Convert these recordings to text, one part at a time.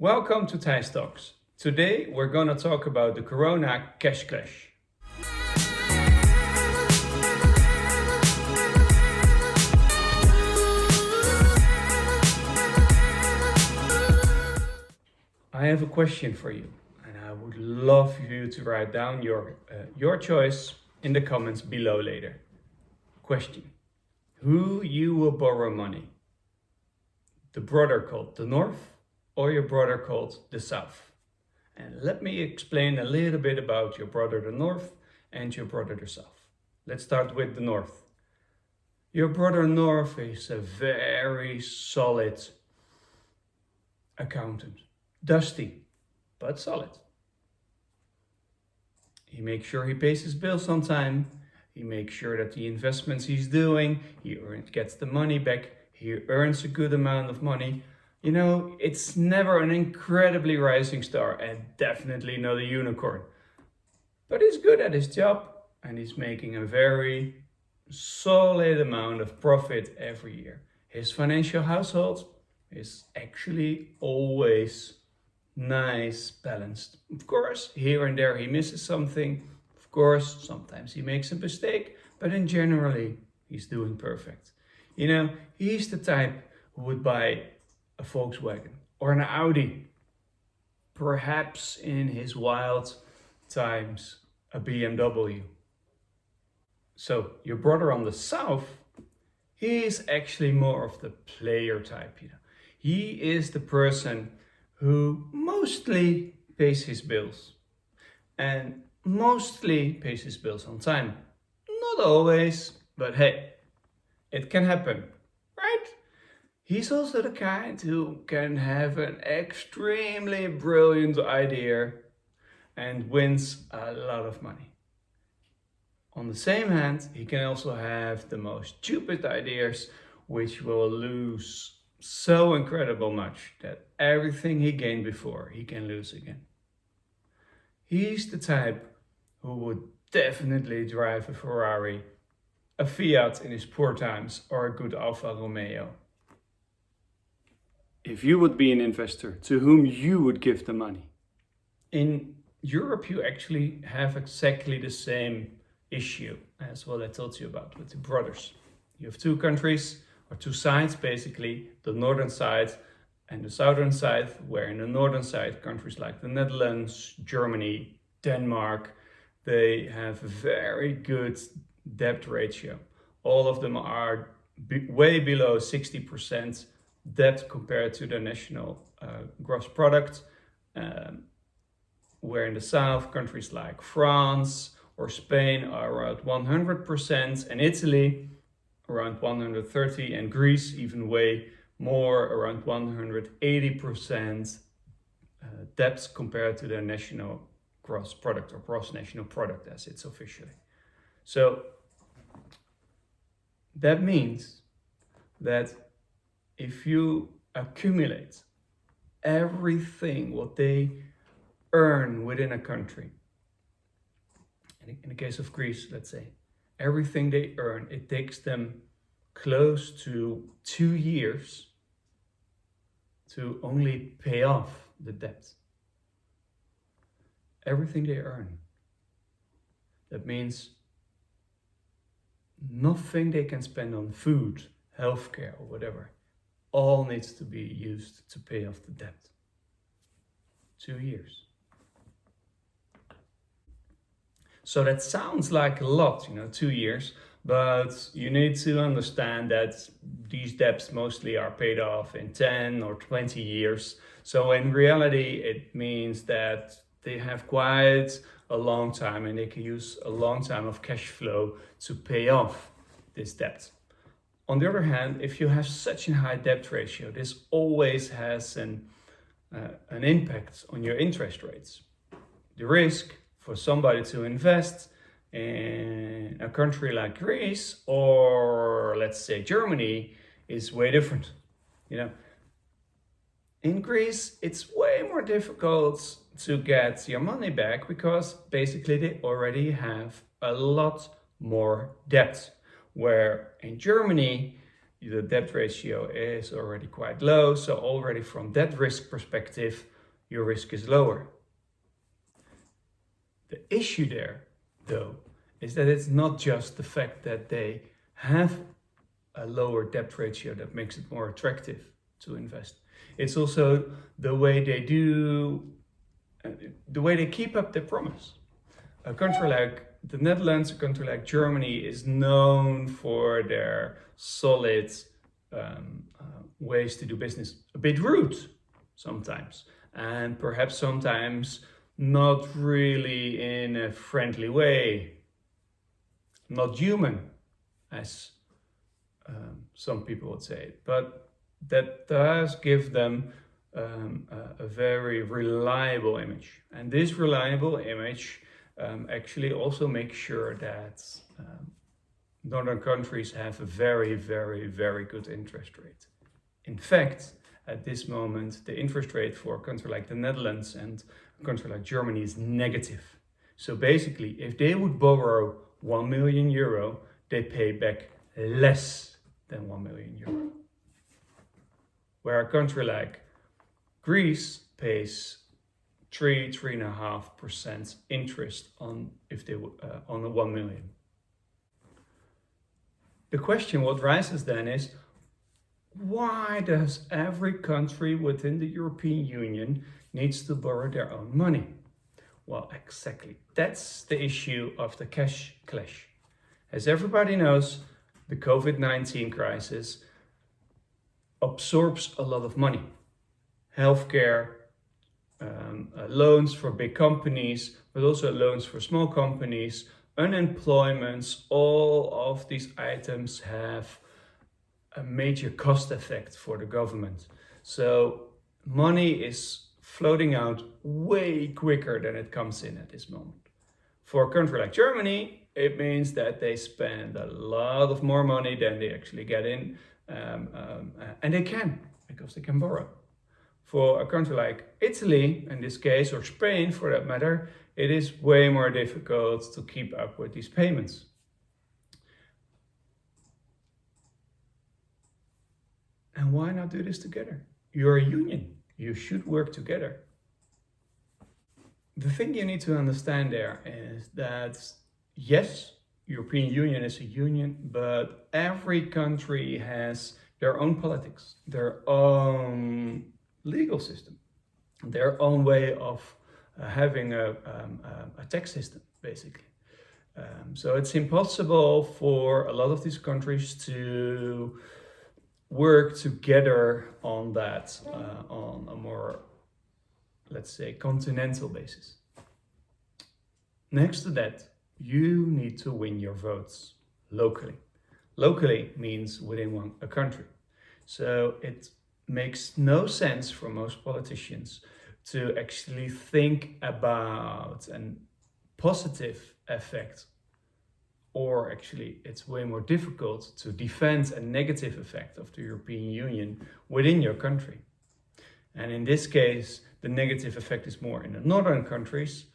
Welcome to Thijs Talks. Today we're gonna talk about the Corona cash clash. I have a question for you, and I would love you to write down your choice in the comments below later. Question: who you will borrow money? The brother called the North or your brother called the South? And let me explain a little bit about your brother the North and your brother the South. Let's start with the North. Your brother North is a very solid accountant. Dusty, but solid. He makes sure he pays his bills on time. He makes sure that the investments he's doing, he gets the money back. He earns a good amount of money. You know, it's never an incredibly rising star and definitely not a unicorn. But he's good at his job and he's making a very solid amount of profit every year. His financial household is actually always nice, balanced. Of course, here and there he misses something. Of course, sometimes he makes a mistake, but in generally, he's doing perfect. You know, he's the type who would buy a Volkswagen or an Audi. Perhaps in his wild times, a BMW. So your brother on the South, he is actually more of the player type, you know. He is the person who mostly pays his bills and mostly pays his bills on time. Not always, but hey, it can happen, right? He's also the kind who can have an extremely brilliant idea and wins a lot of money. On the same hand, he can also have the most stupid ideas which will lose so incredible much that everything he gained before he can lose again. He's the type who would definitely drive a Ferrari, a Fiat in his poor times, or a good Alfa Romeo. If you would be an investor, to whom you would give the money? In Europe, you actually have exactly the same issue as what I told you about with the brothers. You have two countries, or two sides basically, the northern side and the southern side, where in the northern side, countries like the Netherlands, Germany, Denmark, they have a very good debt ratio. All of them are way below 60% debt compared to their national gross product, where in the south, countries like France or Spain are around 100%, and Italy around 130, and Greece even way more, around 180% debt compared to their national gross product, or gross national product as it's officially. So that means that if you accumulate everything what they earn within a country, in the case of Greece, let's say, everything they earn, it takes them close to 2 years to only pay off the debt. Everything they earn. That means nothing they can spend on food, healthcare, or whatever, all needs to be used to pay off the debt. 2 years. So that sounds like a lot, 2 years, but you need to understand that these debts mostly are paid off in 10 or 20 years. So in reality, it means that they have quite a long time and they can use a long time of cash flow to pay off this debt. On the other hand, if you have such a high debt ratio, this always has an impact on your interest rates. The risk for somebody to invest in a country like Greece or let's say Germany is way different. In Greece, it's way more difficult to get your money back because basically they already have a lot more debt. Where in Germany, the debt ratio is already quite low, so already from that risk perspective, your risk is lower. The issue there, though, is that it's not just the fact that they have a lower debt ratio that makes it more attractive to invest. It's also the way they keep up their promise. A country like the Netherlands, a country like Germany is known for their solid ways to do business. A bit rude sometimes, and perhaps sometimes not really in a friendly way, not human, as some people would say. But that does give them a very reliable image. And this reliable image actually also makes sure that northern countries have a very, very, very good interest rate. In fact, at this moment, the interest rate for a country like the Netherlands and a country like Germany is negative. So basically, if they would borrow 1 million euro, they pay back less than 1 million euro. Where a country like Greece pays 3.5% interest on on the 1 million. The question what rises then is, why does every country within the European Union needs to borrow their own money? Well, exactly. That's the issue of the cash clash. As everybody knows, the COVID-19 crisis absorbs a lot of money. Healthcare, loans for big companies, but also loans for small companies, unemployments, all of these items have a major cost effect for the government. So money is floating out way quicker than it comes in at this moment. For a country like Germany, it means that they spend a lot of more money than they actually get in, and they can, because they can borrow. For a country like Italy, in this case, or Spain for that matter, it is way more difficult to keep up with these payments. And why not do this together? You're a union. You should work together. The thing you need to understand there is that, yes, European Union is a union, but every country has their own politics, their own legal system, their own way of having a tax system, basically. So it's impossible for a lot of these countries to work together on that on a more, let's say, continental basis. Next to that, you need to win your votes locally. Locally means within a country. So it makes no sense for most politicians to actually think about a positive effect, or actually it's way more difficult to defend a negative effect of the European Union within your country. And in this case, the negative effect is more in the northern countries,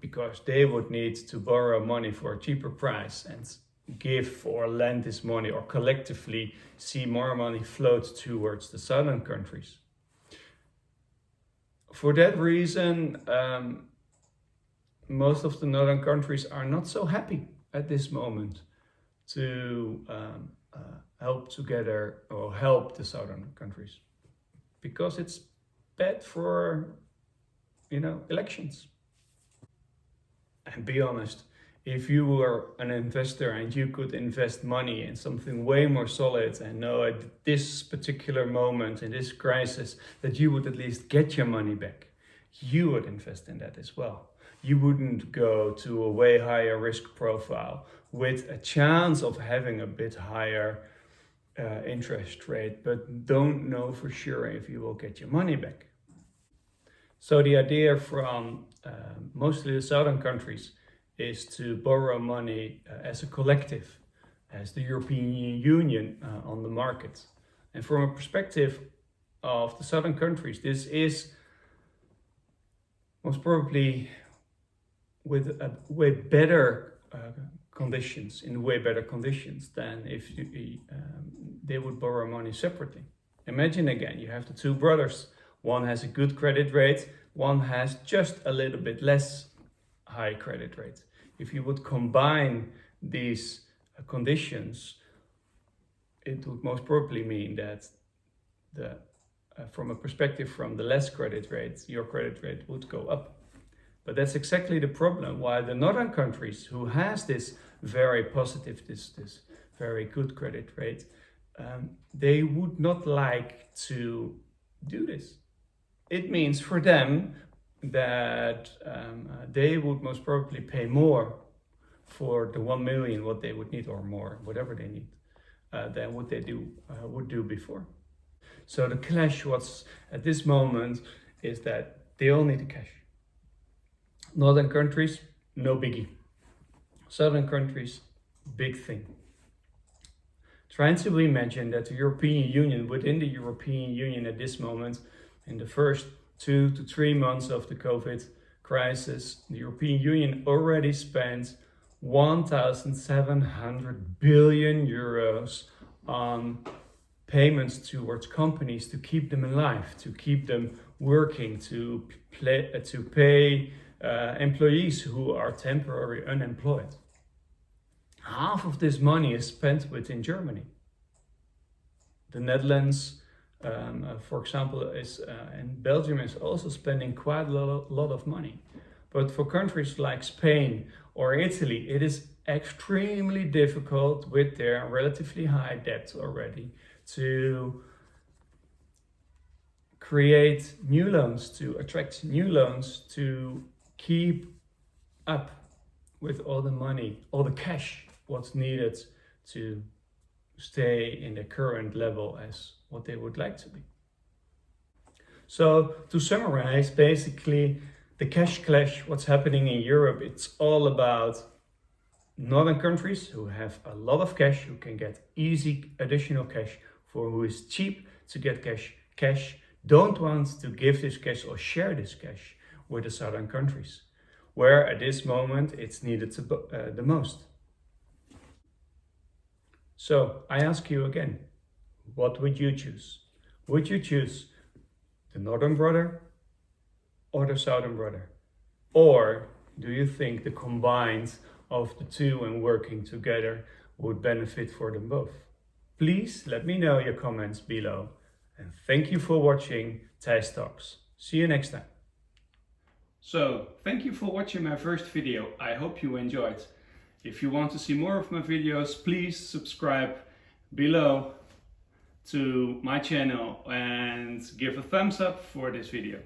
because they would need to borrow money for a cheaper price and give or lend this money, or collectively see more money float towards the southern countries. For that reason, most of the northern countries are not so happy at this moment to help together or help the southern countries, because it's bad for, elections. And be honest, if you were an investor and you could invest money in something way more solid and know at this particular moment in this crisis that you would at least get your money back, you would invest in that as well. You wouldn't go to a way higher risk profile with a chance of having a bit higher interest rate, but don't know for sure if you will get your money back. So the idea from mostly the southern countries is to borrow money as a collective, as the European Union on the market. And from a perspective of the southern countries, this is most probably with a way better conditions, in way better conditions than if they would borrow money separately. Imagine again, you have the two brothers. One has a good credit rate, one has just a little bit less high credit rate. If you would combine these conditions, it would most probably mean that from a perspective from the less credit rate, your credit rate would go up. But that's exactly the problem why the northern countries who has this very positive, this very good credit rate, they would not like to do this. It means for them that they would most probably pay more for the 1 million what they would need, or more, whatever they need, than what they would do before. So the clash what's at this moment is that they all need the cash. Northern countries, no biggie. Southern countries, big thing. Trying to imagine that the European Union, within the European Union at this moment, in the first 2 to 3 months of the COVID crisis, the European Union already spent 1,700 billion euros on payments towards companies to keep them alive, to keep them working, to pay employees who are temporarily unemployed. Half of this money is spent within Germany. The Netherlands, for example, and Belgium is also spending quite a lot of money. But for countries like Spain or Italy, it is extremely difficult with their relatively high debt already to create new loans, to attract new loans, to keep up with all the money, all the cash, what's needed to stay in the current level as what they would like to be. So to summarize, basically the cash clash, what's happening in Europe, it's all about northern countries who have a lot of cash, who can get easy additional cash, for who is cheap to get cash, don't want to give this cash or share this cash with the southern countries, where at this moment it's needed the most. So I ask you again, what would you choose? Would you choose the northern brother or the southern brother? Or do you think the combined of the two and working together would benefit for them both? Please let me know your comments below. And thank you for watching Thijs Talks. See you next time. So, thank you for watching my first video. I hope you enjoyed. If you want to see more of my videos, please subscribe below to my channel and give a thumbs up for this video.